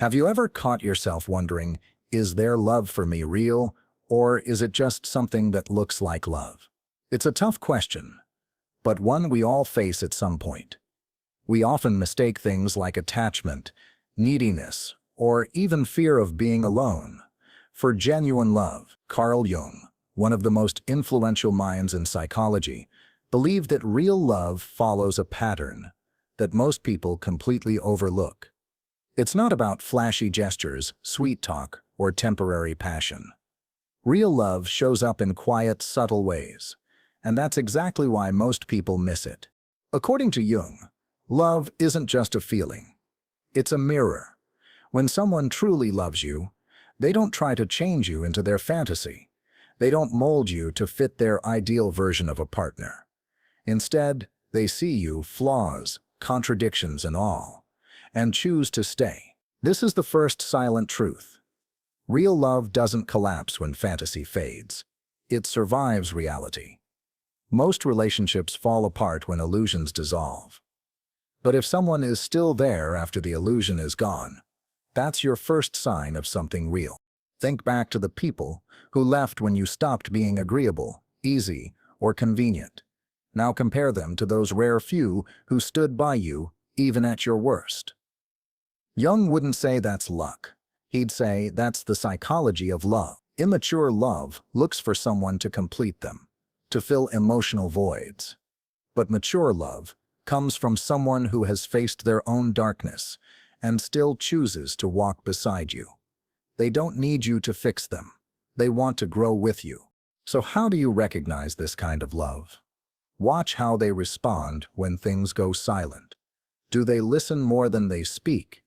Have you ever caught yourself wondering, is their love for me real, or is it just something that looks like love? It's a tough question, but one we all face at some point. We often mistake things like attachment, neediness, or even fear of being alone for genuine love. Carl Jung, one of the most influential minds in psychology, believed that real love follows a pattern that most people completely overlook. It's not about flashy gestures, sweet talk, or temporary passion. Real love shows up in quiet, subtle ways, and that's exactly why most people miss it. According to Jung, love isn't just a feeling. It's a mirror. When someone truly loves you, they don't try to change you into their fantasy. They don't mold you to fit their ideal version of a partner. Instead, they see you, flaws, contradictions and all, and choose to stay. This is the first silent truth. Real love doesn't collapse when fantasy fades. It survives reality. Most relationships fall apart when illusions dissolve. But if someone is still there after the illusion is gone, that's your first sign of something real. Think back to the people who left when you stopped being agreeable, easy, or convenient. Now compare them to those rare few who stood by you even at your worst. Jung wouldn't say that's luck. He'd say that's the psychology of love. Immature love looks for someone to complete them, to fill emotional voids. But mature love comes from someone who has faced their own darkness and still chooses to walk beside you. They don't need you to fix them. They want to grow with you. So how do you recognize this kind of love? Watch how they respond when things go silent. Do they listen more than they speak?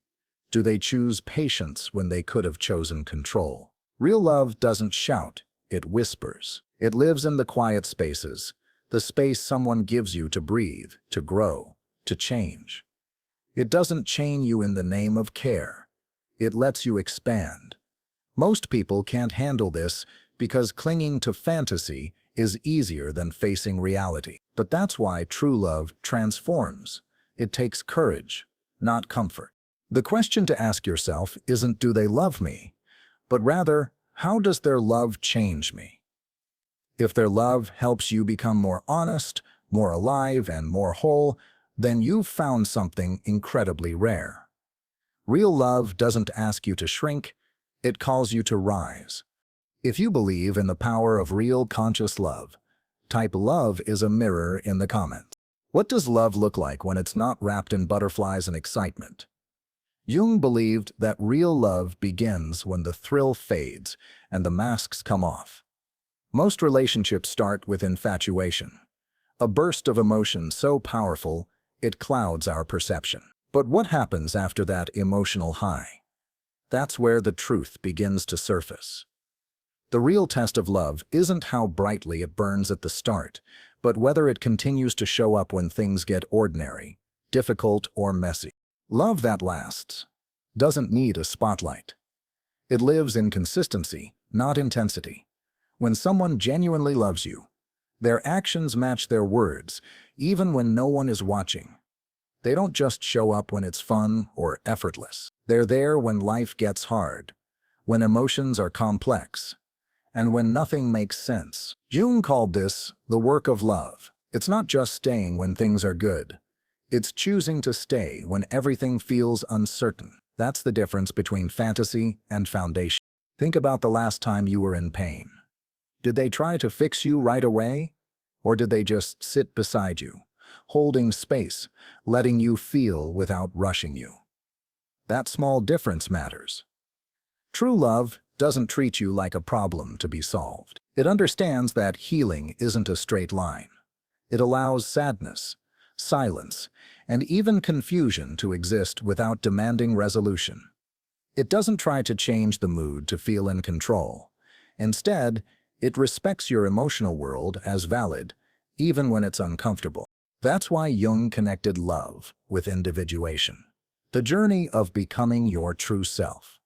Do they choose patience when they could have chosen control? Real love doesn't shout, it whispers. It lives in the quiet spaces, the space someone gives you to breathe, to grow, to change. It doesn't chain you in the name of care. It lets you expand. Most people can't handle this because clinging to fantasy is easier than facing reality. But that's why true love transforms. It takes courage, not comfort. The question to ask yourself isn't do they love me, but rather, how does their love change me? If their love helps you become more honest, more alive, and more whole, then you've found something incredibly rare. Real love doesn't ask you to shrink, it calls you to rise. If you believe in the power of real conscious love, type "love is a mirror" in the comments. What does love look like when it's not wrapped in butterflies and excitement? Jung believed that real love begins when the thrill fades and the masks come off. Most relationships start with infatuation, a burst of emotion so powerful it clouds our perception. But what happens after that emotional high? That's where the truth begins to surface. The real test of love isn't how brightly it burns at the start, but whether it continues to show up when things get ordinary, difficult, or messy. Love that lasts doesn't need a spotlight. It lives in consistency, not intensity. When someone genuinely loves you, their actions match their words, even when no one is watching. They don't just show up when it's fun or effortless. They're there when life gets hard, when emotions are complex, and when nothing makes sense. Jung called this the work of love. It's not just staying when things are good. It's choosing to stay when everything feels uncertain. That's the difference between fantasy and foundation. Think about the last time you were in pain. Did they try to fix you right away? Or did they just sit beside you, holding space, letting you feel without rushing you? That small difference matters. True love doesn't treat you like a problem to be solved. It understands that healing isn't a straight line. It allows sadness, silence, and even confusion to exist without demanding resolution. It doesn't try to change the mood to feel in control. Instead, it respects your emotional world as valid, even when it's uncomfortable. That's why Jung connected love with individuation, the journey of becoming your true self.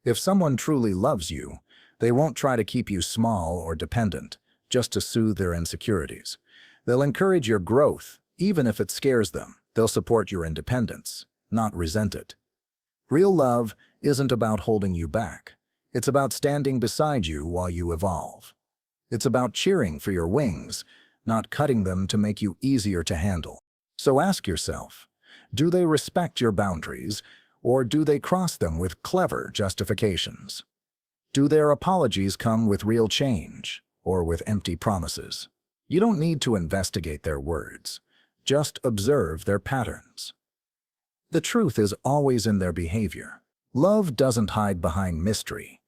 If someone truly loves you, they won't try to keep you small or dependent just to soothe their insecurities. They'll encourage your growth, even if it scares them. They'll support your independence, not resent it. Real love isn't about holding you back. It's about standing beside you while you evolve. It's about cheering for your wings, not cutting them to make you easier to handle. So ask yourself, do they respect your boundaries, or do they cross them with clever justifications? Do their apologies come with real change, or with empty promises? You don't need to investigate their words. Just observe their patterns. The truth is always in their behavior. Love doesn't hide behind mystery.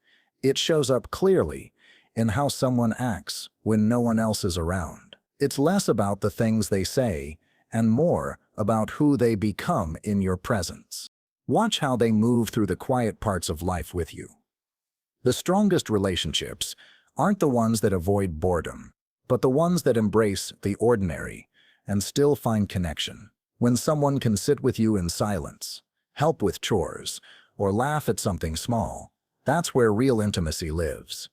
It shows up clearly in how someone acts when no one else is around. It's less about the things they say and more about who they become in your presence. Watch how they move through the quiet parts of life with you. The strongest relationships aren't the ones that avoid boredom, but the ones that embrace the ordinary and still find connection. When someone can sit with you in silence, help with chores, or laugh at something small, that's where real intimacy lives.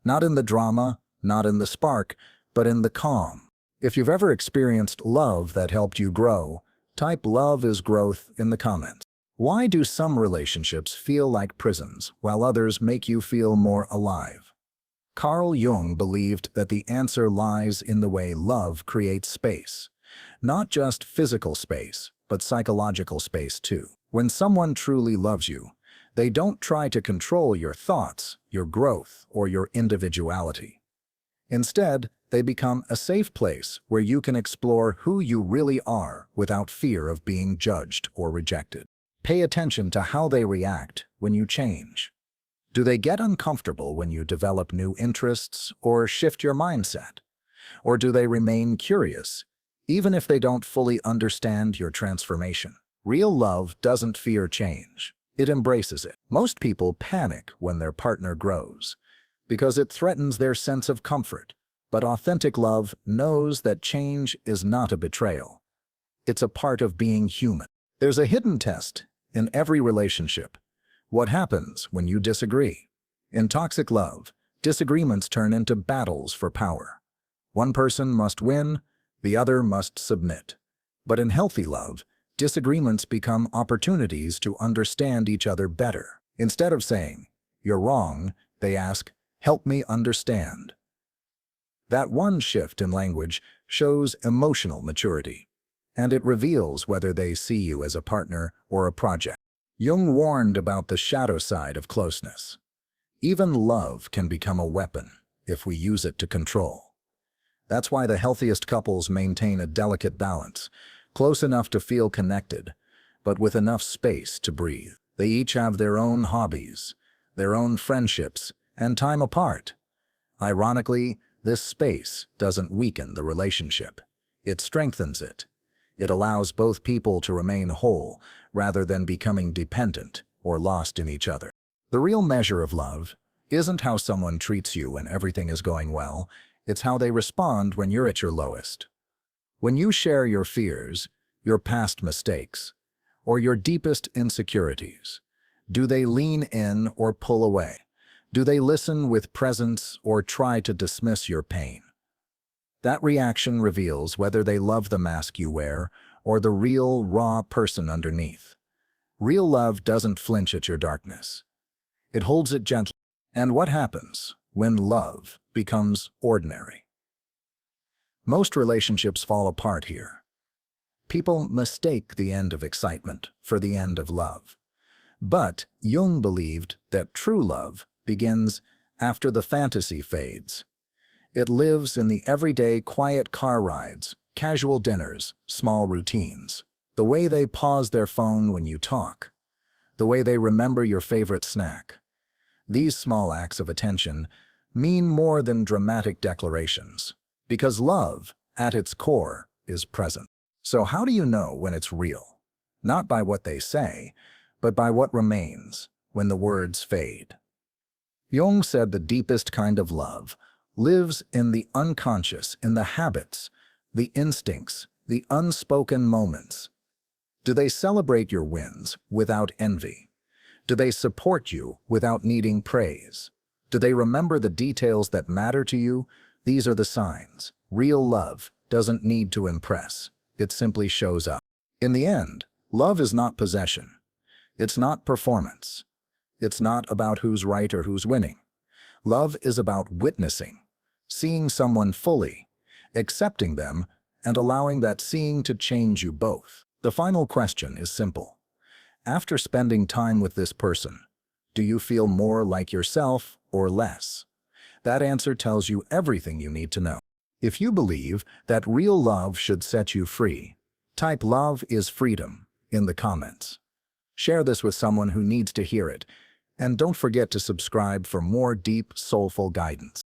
Not in the drama, not in the spark, but in the calm. If you've ever experienced love that helped you grow, type "love is growth" in the comments. Why do some relationships feel like prisons, while others make you feel more alive? Carl Jung believed that the answer lies in the way love creates space. Not just physical space, but psychological space too. When someone truly loves you, they don't try to control your thoughts, your growth, or your individuality. Instead, they become a safe place where you can explore who you really are without fear of being judged or rejected. Pay attention to how they react when you change. Do they get uncomfortable when you develop new interests or shift your mindset? Or do they remain curious, even if they don't fully understand your transformation? Real love doesn't fear change. It embraces it. Most people panic when their partner grows, because it threatens their sense of comfort. But authentic love knows that change is not a betrayal. It's a part of being human. There's a hidden test in every relationship. What happens when you disagree? In toxic love, disagreements turn into battles for power. One person must win, the other must submit. But in healthy love, disagreements become opportunities to understand each other better. Instead of saying, "You're wrong," they ask, "Help me understand." That one shift in language shows emotional maturity, and it reveals whether they see you as a partner or a project. Jung warned about the shadow side of closeness. Even love can become a weapon if we use it to control. That's why the healthiest couples maintain a delicate balance, close enough to feel connected, but with enough space to breathe. They each have their own hobbies, their own friendships, and time apart. Ironically, this space doesn't weaken the relationship. It strengthens it. It allows both people to remain whole rather than becoming dependent or lost in each other. The real measure of love isn't how someone treats you when everything is going well. It's how they respond when you're at your lowest. When you share your fears, your past mistakes, or your deepest insecurities, do they lean in or pull away? Do they listen with presence or try to dismiss your pain? That reaction reveals whether they love the mask you wear or the real, raw person underneath. Real love doesn't flinch at your darkness. It holds it gently. And what happens when love becomes ordinary? Most relationships fall apart here. People mistake the end of excitement for the end of love. But Jung believed that true love begins after the fantasy fades. It lives in the everyday quiet car rides, casual dinners, small routines. The way they pause their phone when you talk. The way they remember your favorite snack. These small acts of attention mean more than dramatic declarations, because love, at its core, is present. So how do you know when it's real? Not by what they say, but by what remains when the words fade. Jung said the deepest kind of love lives in the unconscious, in the habits, the instincts, the unspoken moments. Do they celebrate your wins without envy? Do they support you without needing praise? Do they remember the details that matter to you? These are the signs. Real love doesn't need to impress. It simply shows up. In the end, love is not possession. It's not performance. It's not about who's right or who's winning. Love is about witnessing, seeing someone fully, accepting them, and allowing that seeing to change you both. The final question is simple. After spending time with this person, do you feel more like yourself or less? That answer tells you everything you need to know. If you believe that real love should set you free, type "Love is freedom" in the comments. Share this with someone who needs to hear it, and don't forget to subscribe for more deep, soulful guidance.